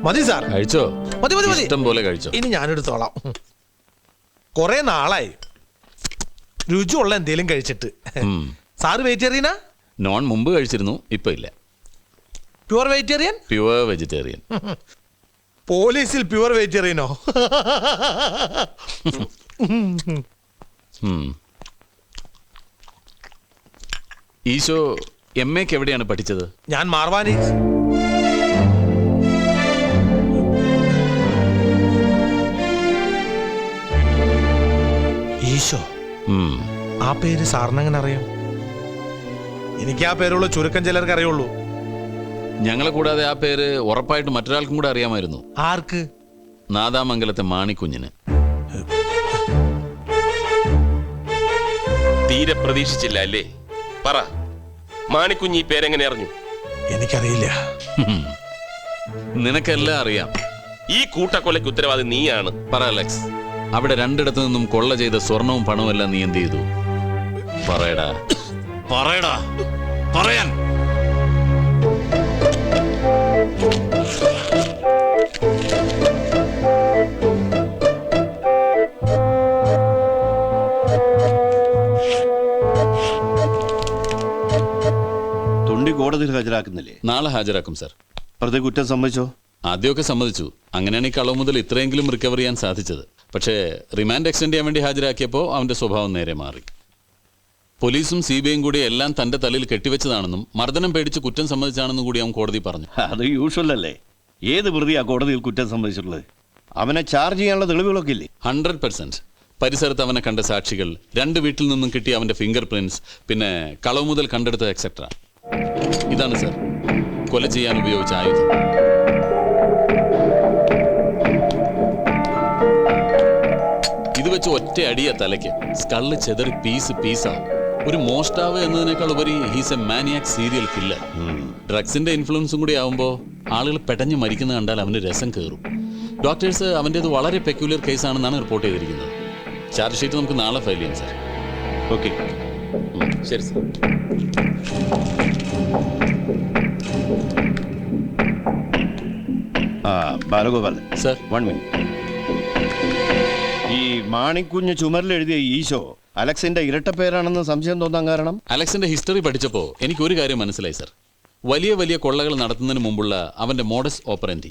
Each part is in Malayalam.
മതി സാർ, കഴിച്ചോ? മതി മതി മതി, ഇഷ്ടം പോലെ കഴിച്ചോ. ഇനി ഞാനെടുത്തോളാം. കുറെ നാളായി രുചിയുള്ള എന്തേലും കഴിച്ചിട്ട്. സാറ് വെജിറ്റേറിയനാ? നോൺ മുമ്പ് കഴിച്ചിരുന്നു, ഇപ്പൊ ഇല്ല. Pure vegetarian? Pure vegetarian. പോലീസിൽ പ്യുവർ വെജിറ്റേറിയനോ? ഈശോ MA എവിടെയാണ് പഠിച്ചത്? ഞാൻ മാർവാനി. ഈശോ, ആ പേര് സാറിനെങ്ങനെ അറിയാം? എനിക്ക് ആ പേരുള്ള ചുരുക്കം ചിലർക്ക് അറിയുള്ളൂ. ഞങ്ങളെ കൂടാതെ ആ പേര് ഉറപ്പായിട്ട് മറ്റൊരാൾക്കും കൂടെ അറിയാമായിരുന്നു. ആർക്ക്? നാദാമംഗലത്തെ മാണിക്കുഞ്ഞിന്. തീരെ പ്രതീക്ഷിച്ചില്ല അല്ലേ? പറ, മാണിക്കുഞ്ഞ് ഈ പേരെങ്ങനെ അറിഞ്ഞു? എനിക്കറിയില്ല. നിനക്കെല്ലാം അറിയാം. ഈ കൂട്ടക്കൊലയ്ക്ക് ഉത്തരവാദി നീയാണ്. പറ അലക്സ്, അവിടെ രണ്ടിടത്തു നിന്നും കൊള്ള ചെയ്ത സ്വർണവും പണവും എല്ലാം നീ എന്ത് ചെയ്തു? പറയടാ, പറയടാ, പറയാൻ. തൊണ്ടി കോടതിയിൽ ഹാജരാക്കുന്നില്ലേ? നാളെ ഹാജരാക്കും സർ. പ്രതി കുറ്റം സമ്മതിച്ചോ? ആദ്യമൊക്കെ സമ്മതിച്ചു. അങ്ങനെയാണ് ഈ കളവ് മുതൽ ഇത്രയെങ്കിലും റിക്കവർ ചെയ്യാൻ സാധിച്ചത്. പക്ഷേ റിമാൻഡ് എക്സ്റ്റെൻഡ് ചെയ്യാൻ വേണ്ടി ഹാജരാക്കിയപ്പോൾ അവന്റെ സ്വഭാവം നേരെ മാറി. പോലീസും CBIയും കൂടി എല്ലാം തന്റെ തലയിൽ കെട്ടിവെച്ചതാണെന്നും മർദ്ദനം പേടിച്ച് കുറ്റം സമ്മതിച്ചാണെന്നും കൂടി അവൻ കോടതി പറഞ്ഞു. അത് യൂഷ്വൽ അല്ലേ? ഏത് പ്രതിയാ കോടതിയിൽ കുറ്റം സമ്മതിച്ചിട്ടുള്ളത്? അവനെ ചാർജ് ചെയ്യാനുള്ള തെളിവുകളൊക്കെ ഇല്ലേ? 100%. പരിസരത്ത് അവനെ കണ്ട സാക്ഷികൾ, 2 വീട്ടിൽ നിന്നും കിട്ടിയ അവന്റെ ഫിംഗർ പ്രിന്റ്സ്, പിന്നെ കളവ് മുതൽ കണ്ടെടുത്ത എക്സെട്ര. ഇതാണ് സർ കൊല ചെയ്യാൻ ഉപയോഗിച്ച ആയുധം. ഇത് വെച്ച് ഒറ്റ അടിയ തലയ്ക്ക് സ്കള്ള് ചെതറി പീസാവും. ഒരു മോഷ്ടാവ് എന്നതിനേക്കാൾ ഉപരി he's a maniac serial killer. ഡ്രഗ്സിന്റെ ഇൻഫ്ലുവൻസും കൂടി ആവുമ്പോൾ ആളുകൾ പെടഞ്ഞ് മരിക്കുന്ന കണ്ടാൽ അവന് രസം കയറും. ഡോക്ടേഴ്സ് അവൻ്റേത് വളരെ പെക്യുലർ കേസാണെന്നാണ് റിപ്പോർട്ട് ചെയ്തിരിക്കുന്നത്. ചാർജ് ഷീറ്റ് നമുക്ക് നാളെ ഫയൽ ചെയ്യാം സാർ. ഓക്കെ, ശരി സർ. ബാലഗോപാൽ സർ. 1 മിനിറ്റ്. ഈ മാണിക്കുഞ്ഞ് ചുമരിൽ എഴുതിയ ഈശോ അലക്സിന്റെ ഇരട്ട പേരാണെന്ന് സംശയം തോന്നാൻ കാരണം? അലക്സിന്റെ ഹിസ്റ്ററി പഠിച്ചപ്പോൾ എനിക്ക് ഒരു കാര്യം മനസ്സിലായി സർ. വലിയ വലിയ കൊള്ളകൾ നടത്തുന്നതിന് മുമ്പുള്ള അവന്റെ മോഡസ് ഓപ്പറൻഡി,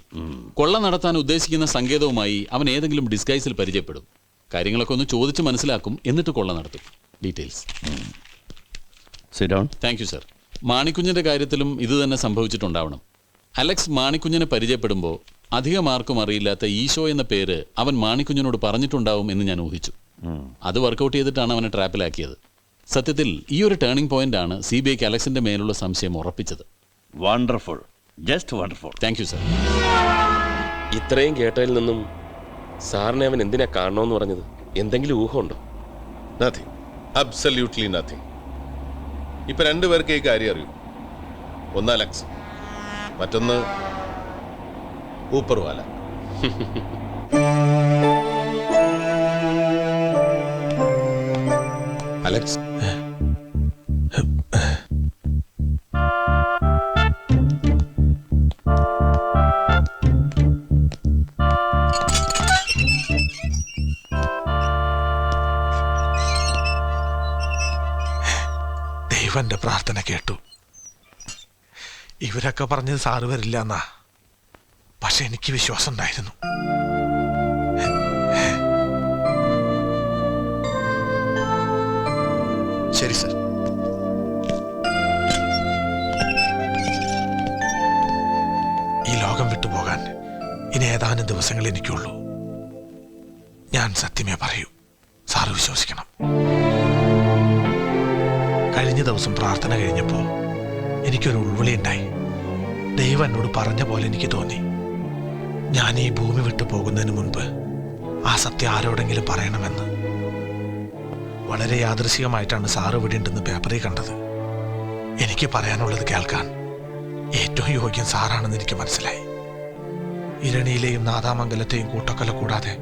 കൊള്ള നടത്താൻ ഉദ്ദേശിക്കുന്ന സങ്കേതവുമായി അവൻ ഏതെങ്കിലും ഡിസ്ഗൈസിൽ പരിചയപ്പെടും. കാര്യങ്ങളൊക്കെ ഒന്ന് ചോദിച്ച് മനസ്സിലാക്കും, എന്നിട്ട് കൊള്ള നടത്തും. ഡീറ്റെയിൽസ്. Thank you sir. മാണിക്കുഞ്ഞിന്റെ കാര്യത്തിലും ഇത് തന്നെ സംഭവിച്ചിട്ടുണ്ടാവണം. അലക്സ് മാണിക്കുഞ്ഞിനെ പരിചയപ്പെടുമ്പോൾ അധികം ആർക്കും അറിയില്ലാത്ത ഈശോ എന്ന പേര് അവൻ മാണിക്കുഞ്ഞിനോട് പറഞ്ഞിട്ടുണ്ടാവും എന്ന് ഞാൻ ഊഹിച്ചു. അത് വർക്കൗട്ട് ചെയ്തിട്ടാണ് അവനെ ട്രാപ്പിലാക്കിയത്. സത്യത്തിൽ ഈ ഒരു ടേണിംഗ് പോയിന്റ് ആണ് CBIക്ക് അലക്സിന്റെ മേലുള്ള സംശയം ഉറപ്പിച്ചത്. Wonderful, just wonderful. Thank you sir. ഇത്രയും കേട്ടതിൽ നിന്നും സാറിനെ അവൻ എന്തിനാ കാണണമെന്ന് പറഞ്ഞത്? എന്തെങ്കിലും ഊഹമുണ്ടോ? Nothing, absolutely nothing. ഇപ്പൊ 2 പേർക്ക് ഈ കാര്യം അറിയൂ. ഒന്ന് അലക്സ്, മറ്റൊന്ന് ഊപ്പർവാല. അലക്സ്, ദൈവന്റെ പ്രാർത്ഥന കേട്ടു. ഇവരൊക്കെ പറഞ്ഞത് സാറ് വരില്ല എന്നാ, പക്ഷെ എനിക്ക് വിശ്വാസം ഉണ്ടായിരുന്നു. ശരി സർ. ഈ ലോകം വിട്ടുപോകാൻ ഇനി ഏതാനും ദിവസങ്ങൾ എനിക്കുള്ളൂ. ഞാൻ സത്യമേ പറയൂ, സാറ് വിശ്വസിക്കണം. കഴിഞ്ഞ ദിവസം പ്രാർത്ഥന കഴിഞ്ഞപ്പോൾ എനിക്കൊരു ഉൾവിളി ഉണ്ടായി. ദൈവം എന്നോട് പറഞ്ഞ പോലെ എനിക്ക് തോന്നി, ഞാൻ ഈ ഭൂമി വിട്ടു പോകുന്നതിന് മുൻപ് ആ സത്യം ആരോടെങ്കിലും പറയണമെന്ന്. വളരെ യാദൃശികമായിട്ടാണ് സാറ് ഇവിടെ ഉണ്ടെന്ന് പേപ്പറിൽ കണ്ടത്. എനിക്ക് പറയാനുള്ളത് കേൾക്കാൻ ഏറ്റവും യോഗ്യം സാറാണെന്ന് എനിക്ക് മനസ്സിലായി. ഇരണിയിലെയും നാദാമംഗലത്തെയും കൂട്ടക്കൊല കൂടാതെ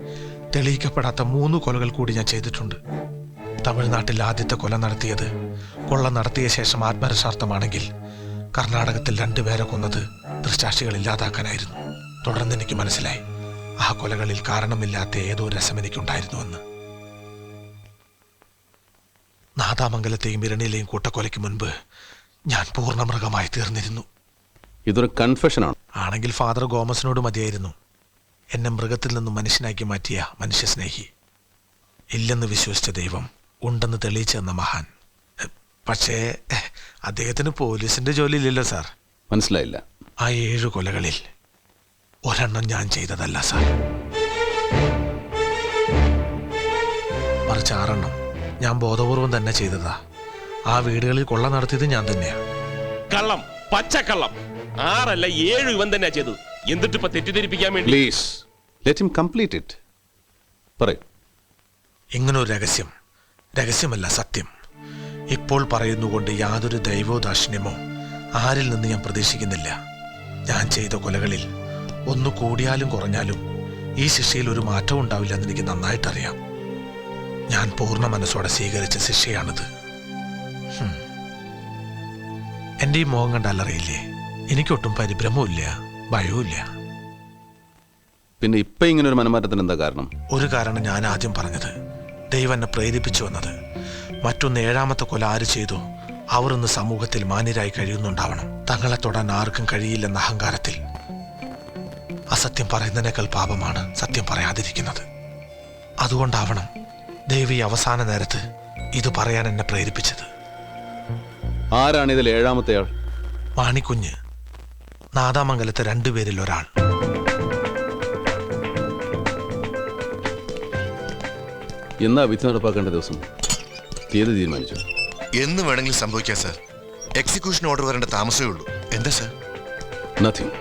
തെളിയിക്കപ്പെടാത്ത 3 കൊലകൾ കൂടി ഞാൻ ചെയ്തിട്ടുണ്ട്. തമിഴ്നാട്ടിൽ ആദ്യത്തെ കൊല നടത്തിയത് കൊള്ള നടത്തിയ ശേഷം ആത്മരക്ഷാർത്ഥമാണെങ്കിൽ കർണാടകത്തിൽ 2 പേരെ കൊന്നത് ദൃക്സാക്ഷികൾ ഇല്ലാതാക്കാനായിരുന്നു. തുടർന്ന് എനിക്ക് മനസ്സിലായി ആ കൊലകളിൽ കാരണമില്ലാത്ത ഏതോ രസം എനിക്കുണ്ടായിരുന്നുവെന്ന്. നാദാമംഗലത്തെയും ഇരണിയിലെയും കൂട്ടക്കൊലയ്ക്ക് മുൻപ് ഞാൻ പൂർണ്ണമൃഗമായി തീർന്നിരുന്നു. ഇതൊരു കൺഫെഷനാണ്. ആണെങ്കിൽ ഫാദർ ഗോമസിനോട് മതിയായിരുന്നു. എന്നെ മൃഗത്തിൽ നിന്നും മനുഷ്യനാക്കി മാറ്റിയ മനുഷ്യസ്നേഹി. ഇല്ലെന്ന് വിശ്വസിച്ച ദൈവം ഉണ്ടെന്ന് തെളിയിച്ചു തന്ന മഹാൻ. പക്ഷേ അദ്ദേഹത്തിന് പോലീസിന്റെ ജോലി ഇല്ലല്ലോ സാർ. മനസ്സിലായില്ല. ആ 7 കൊലകളിൽ ഒരെണ്ണം ഞാൻ ചെയ്തതല്ല സാർ, മറിച്ച് 6 എണ്ണം ഞാൻ ബോധപൂർവം തന്നെ ചെയ്തതാ. ആ വീടുകളിൽ കൊള്ള നടത്തിയത് ഞാൻ തന്നെയാ. കള്ളം, പച്ചക്കള്ളം. 6 അല്ല 7 ഇവൻ തന്നെ ചെയ്തു. എന്നിട്ട് ഇപ്പൊ തെറ്റിദ്ധരിപ്പിക്കാൻ വേണ്ടി. Please let him complete it. പറയൂ. ഇങ്ങനൊരു രഹസ്യമല്ല, സത്യം. ഇപ്പോൾ പറയുന്നുകൊണ്ട് യാതൊരു ദൈവോദാക്ഷിണ്യമോ ആരിൽ നിന്ന് ഞാൻ പ്രതീക്ഷിക്കുന്നില്ല. ഞാൻ ചെയ്ത കൊലകളിൽ ഒന്ന് കൂടിയാലും കുറഞ്ഞാലും ഈ ശിക്ഷയിൽ ഒരു മാറ്റവും ഉണ്ടാവില്ലെന്ന് എനിക്ക് നന്നായിട്ടറിയാം. ഞാൻ പൂർണ്ണ മനസ്സോടെ സ്വീകരിച്ച ശിക്ഷയാണിത്. എൻ്റെ ഈ മുഖം കണ്ടാലറിയില്ലേ, എനിക്കൊട്ടും പരിഭ്രമവും ഭയവുമില്ല. പിന്നെ ഇപ്പൊ ഇങ്ങനെ ഒരു മനമാറ്റത്തിന് എന്താ കാരണം? ഒരു കാരണം ഞാൻ ആദ്യം പറഞ്ഞത്, ദൈവം എന്നെ പ്രേരിപ്പിച്ചു വന്നത്. മറ്റൊന്ന്, 7ാമത്തെ കൊല ആര് ചെയ്തു അവർ ഇന്ന് സമൂഹത്തിൽ മാന്യരായി കഴിയുന്നുണ്ടാവണം. തങ്ങളെ തൊടാൻ ആർക്കും കഴിയില്ലെന്ന അഹങ്കാരത്തിൽ. അസത്യം പറയുന്നതിനേക്കാൾ പാപമാണ് സത്യം പറയാതിരിക്കുന്നത്. അതുകൊണ്ടാവണം ദൈവം ഈ അവസാന നേരത്ത് ഇത് പറയാൻ എന്നെ പ്രേരിപ്പിച്ചത്. ആരാണ് ഇതിൽ 7ാമത്തെ ആൾ? മാണിക്കുഞ്ഞ്, നാദാമംഗലത്തെ 2 പേരിൽ ഒരാൾ. എന്നാ വിധി നടപ്പാക്കേണ്ട ദിവസം? തീയതി തീരുമാനിച്ചു? എന്ന് വേണമെങ്കിലും സംഭവിക്കാം സാർ. എക്സിക്യൂഷൻ ഓർഡർ വരേണ്ട താമസമേ ഉള്ളൂ. എന്താ സാർ? നത്തിങ്.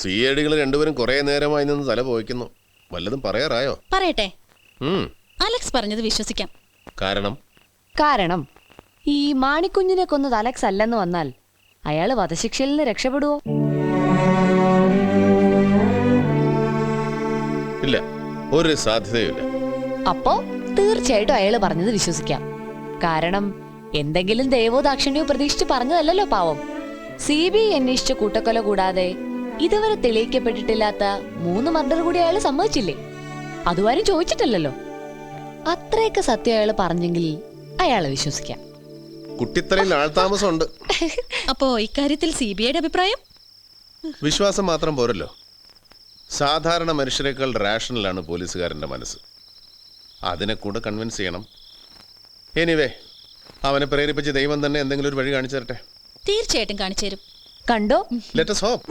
സിഐഡികൾ രണ്ടുപേരും കുറെ നേരമായി നിന്ന് തല പോയിക്കുന്നു. വല്ലതും പറയാറായോ? പറയട്ടെ. അലക്സ് പറഞ്ഞത് വിശ്വസിക്കാം. കാരണം ഈ മാണിക്കുഞ്ഞിനെ കൊന്നത് അലക്സ് അല്ലെന്ന് വന്നാൽ അയാള് വധശിക്ഷയിൽ നിന്ന് രക്ഷപ്പെടുവോ? ഇല്ല, ഒരു സാധ്യതയുമില്ല. അപ്പോ തീർച്ചയായിട്ടും അയാള് പറഞ്ഞത് വിശ്വസിക്കാം. കാരണം എന്തെങ്കിലും ദൈവോദാക്ഷിണ്യോ പ്രതീക്ഷിച്ച് പറഞ്ഞതല്ലോ പാവം. CBI അന്വേഷിച്ച കൂട്ടക്കൊല കൂടാതെ ഇതുവരെ തെളിയിക്കപ്പെട്ടിട്ടില്ലാത്ത 3 മർഡർ കൂടി അയാള് സമ്മതിച്ചില്ലേ? അതുവരും ചോദിച്ചിട്ടില്ലല്ലോ. അത്രയൊക്കെ സത്യം അയാള് പറഞ്ഞെങ്കിൽ അയാളെ വിശ്വസിക്കാം. കുട്ടിത്തലയിൽ ആൾതാമസമുണ്ട്. അപ്പോ ഇക്കാര്യത്തിൽ CBIയുടെ അഭിപ്രായം? വിശ്വാസം മാത്രം പോരല്ലോ. സാധാരണ മനുഷ്യരെക്കാൾ റാഷണലാണ് പോലീസുകാരൻ്റെ മനസ്സ്. അതിനെ കൂടെ കൺവിൻസ് ചെയ്യണം. എനിവേ, അവനെ പ്രേരിപ്പിച്ച് ദൈവം തന്നെ എന്തെങ്കിലും ഒരു വഴി കാണിച്ചു തരട്ടെ. തീർച്ചയായിട്ടും കാണിച്ചു തരും. കണ്ടോ? Let us hope.